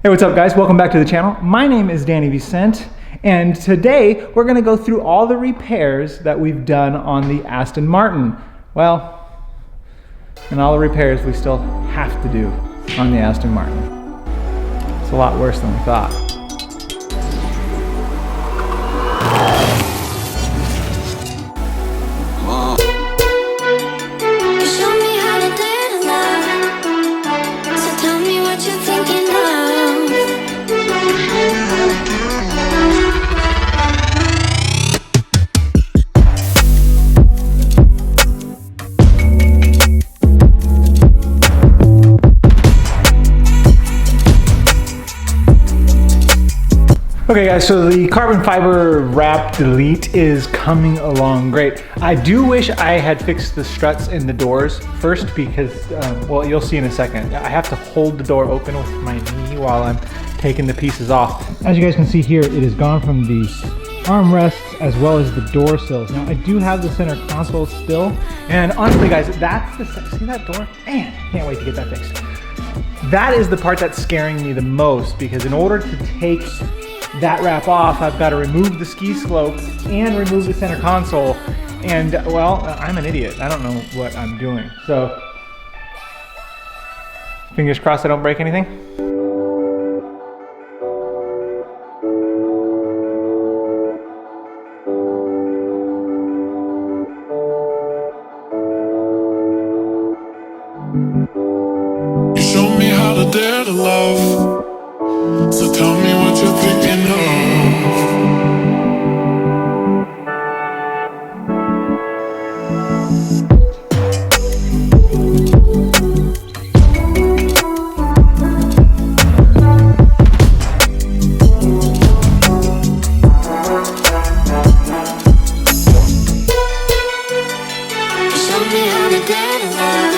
Hey, what's up guys? Welcome back to the channel. My name is Danny Vicente, and today we're going to go through all the repairs that we've done on the Aston Martin. Well, and all the repairs we still have to do on the Aston Martin. It's a lot worse than we thought. Okay guys, so the carbon fiber wrap delete is coming along great. I do wish I had fixed the struts in the doors first because, well, you'll see in a second. I have to hold the door open with my knee while I'm taking the pieces off. As you guys can see here, it is gone from the armrests as well as the door sills. Now I do have the center console still, and honestly guys, that's the, see that door? Man, can't wait to get that fixed. That is the part that's scaring me the most, because in order to take that wrap off, I've got to remove the ski slopes and remove the center console, and well, I'm an idiot. I don't know what I'm doing. So fingers crossed I don't break anything. You showed me how to dare to love. So tell me what you're thinking of. You showed me how to dare to love.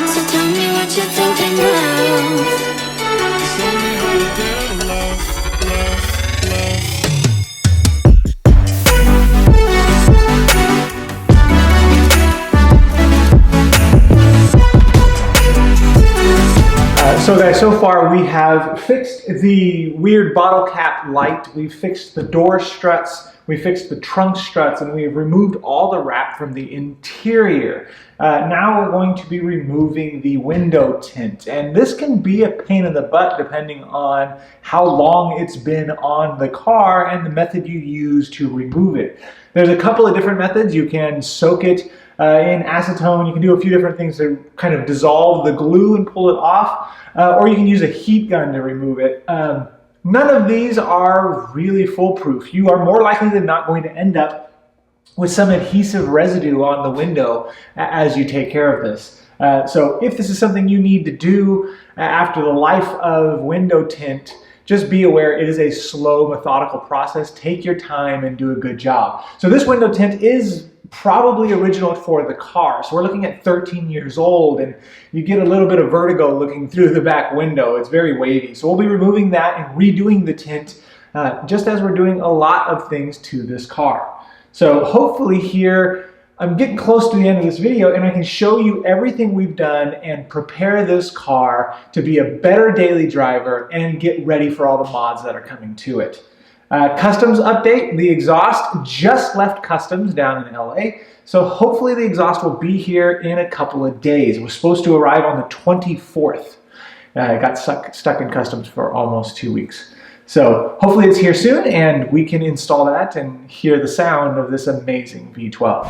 So tell me what you're thinking of. So guys, so far we have fixed the weird bottle cap light, we've fixed the door struts, we fixed the trunk struts, and we've removed all the wrap from the interior. Now we're going to be removing the window tint, and this can be a pain in the butt depending on how long it's been on the car and the method you use to remove it. There's a couple of different methods. You can soak it in acetone. You can do a few different things to kind of dissolve the glue and pull it off, or you can use a heat gun to remove it. None of these are really foolproof. You are more likely than not going to end up with some adhesive residue on the window as you take care of this. So if this is something you need to do after the life of window tint, just be aware it is a slow, methodical process. Take your time and do a good job. So this window tint is probably original for the car. So we're looking at 13 years old, and you get a little bit of vertigo looking through the back window. It's very wavy. So we'll be removing that and redoing the tint, just as we're doing a lot of things to this car. So hopefully here, I'm getting close to the end of this video and I can show you everything we've done and prepare this car to be a better daily driver and get ready for all the mods that are coming to it. Customs update, the exhaust just left customs down in LA, so hopefully the exhaust will be here in a couple of days. It was supposed to arrive on the 24th. It got stuck in customs for almost 2 weeks. So hopefully it's here soon and we can install that and hear the sound of this amazing V12.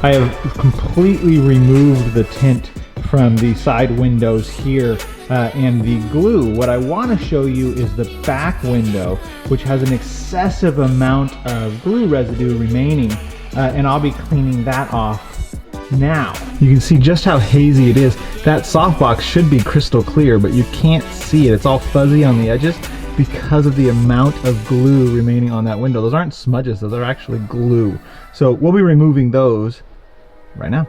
I have completely removed the tint from the side windows here and the glue. What I want to show you is the back window, which has an excessive amount of glue residue remaining, and I'll be cleaning that off now. You can see just how hazy it is. That softbox should be crystal clear, but you can't see it. It's all fuzzy on the edges because of the amount of glue remaining on that window. Those aren't smudges, those are actually glue. So we'll be removing those right now.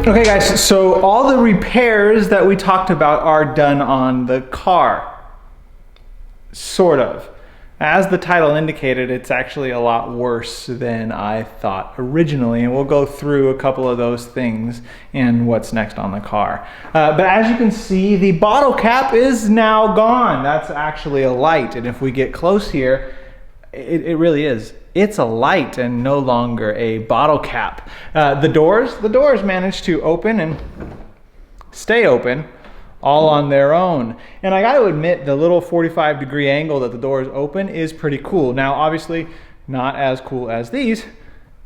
Okay guys, so all the repairs that we talked about are done on the car. Sort of. As the title indicated, it's actually a lot worse than I thought originally, and we'll go through a couple of those things and what's next on the car. But as you can see, the bottle cap is now gone. That's actually a light, and if we get close here, it really is. It's a light and no longer a bottle cap. The doors managed to open and stay open all on their own. And I gotta admit, the little 45-degree angle that the doors open is pretty cool. Now, obviously, not as cool as these,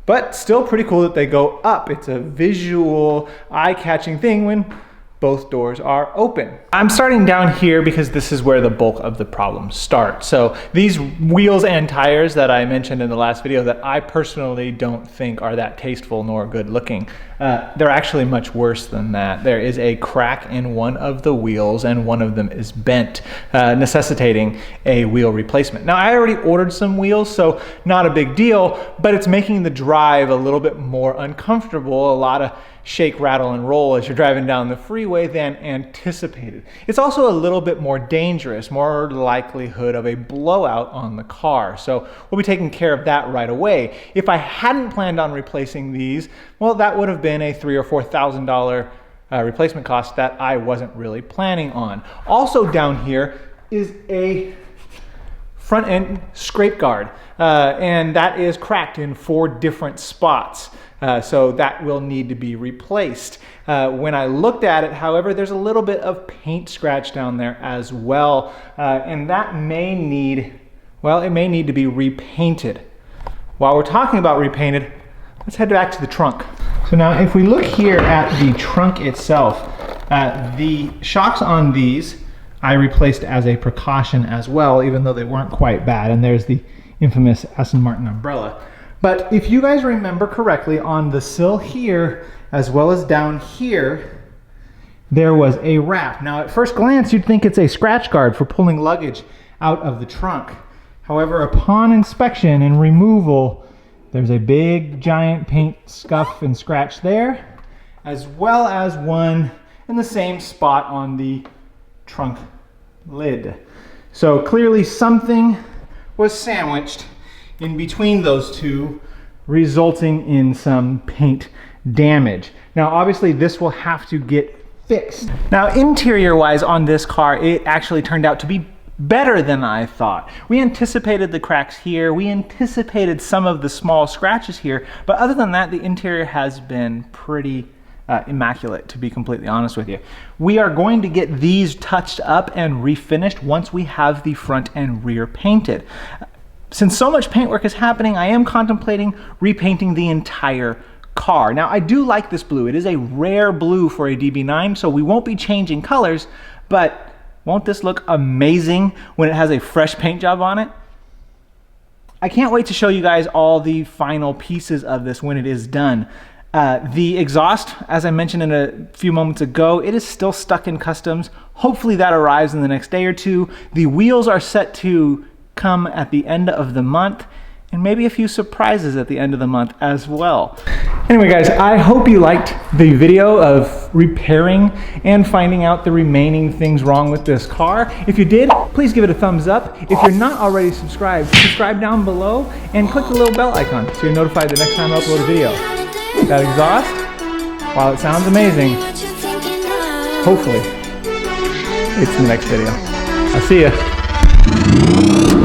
but still pretty cool that they go up. It's a visual, eye-catching thing when both doors are open. I'm starting down here because this is where the bulk of the problem starts. So these wheels and tires that I mentioned in the last video that I personally don't think are that tasteful nor good looking, they're actually much worse than that. There is a crack in one of the wheels and one of them is bent, necessitating a wheel replacement. Now, I already ordered some wheels, so not a big deal, but it's making the drive a little bit more uncomfortable. A lot of shake, rattle, and roll as you're driving down the freeway than anticipated. It's also a little bit more dangerous, more likelihood of a blowout on the car. So we'll be taking care of that right away. If I hadn't planned on replacing these, well, that would have been a $3,000 or $4,000 replacement cost that I wasn't really planning on. Also down here is a front end scrape guard, and that is cracked in 4 different spots. So that will need to be replaced. When I looked at it, however, there's a little bit of paint scratch down there as well, and that may need, well, it may need to be repainted. While we're talking about repainted, let's head back to the trunk. So now if we look here at the trunk itself, the shocks on these I replaced as a precaution as well, even though they weren't quite bad, and there's the infamous Aston Martin umbrella. But if you guys remember correctly, on the sill here, as well as down here, there was a wrap. Now, at first glance, you'd think it's a scratch guard for pulling luggage out of the trunk. However, upon inspection and removal, there's a big, giant paint scuff and scratch there, as well as one in the same spot on the trunk lid. So clearly something was sandwiched in between those two, resulting in some paint damage. Now, obviously this will have to get fixed. Now, interior wise on this car, it actually turned out to be better than I thought. We anticipated the cracks here, we anticipated some of the small scratches here, but other than that, the interior has been pretty immaculate, to be completely honest with you. We are going to get these touched up and refinished once we have the front and rear painted. Since so much paint work is happening, I am contemplating repainting the entire car. Now, I do like this blue. It is a rare blue for a DB9, so we won't be changing colors, but won't this look amazing when it has a fresh paint job on it? I can't wait to show you guys all the final pieces of this when it is done. The exhaust, as I mentioned in a few moments ago, it is still stuck in customs. Hopefully that arrives in the next day or two. The wheels are set to come at the end of the month, and maybe a few surprises at the end of the month as well. Anyway guys, I hope you liked the video of repairing and finding out the remaining things wrong with this car. If you did, please give it a thumbs up. If you're not already subscribed, subscribe down below and click the little bell icon so you're notified the next time I upload a video. That exhaust, while it sounds amazing, hopefully it's in the next video. I'll see ya.